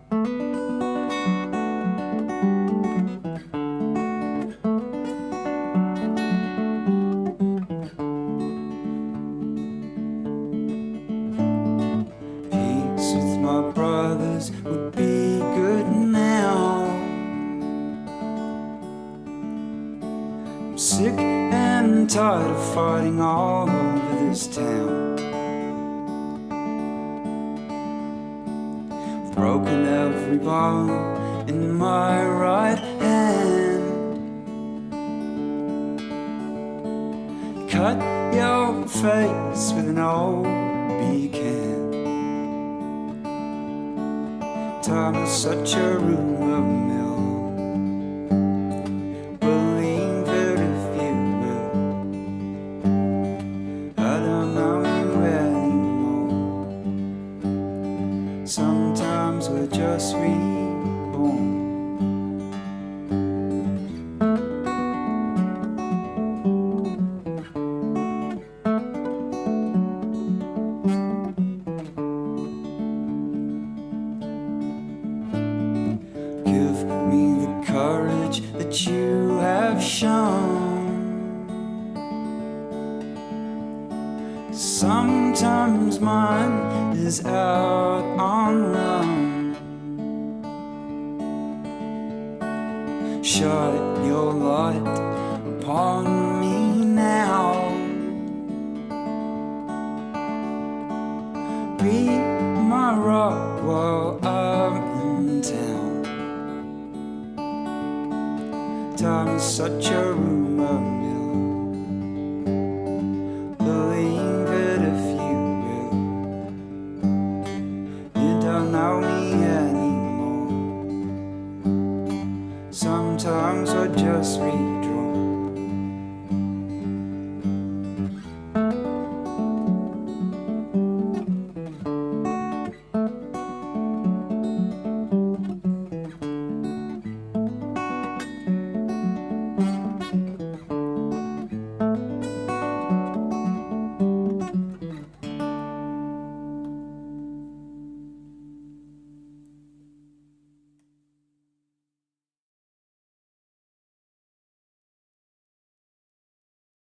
Peace with my brothers would be good now. I'm sick and tired of fighting all over this town. I've broken every bone in my right hand. Cut your face with an old beacon. Time is such a rumor mill. Believe it if you will. I don't know you anymore. Sometimes we're just reborn. Give me the courage that you have shown. Sometimes mine is out on run. Shine your light upon me now. Be my rock while I'm in town. Time is such a rumor mill.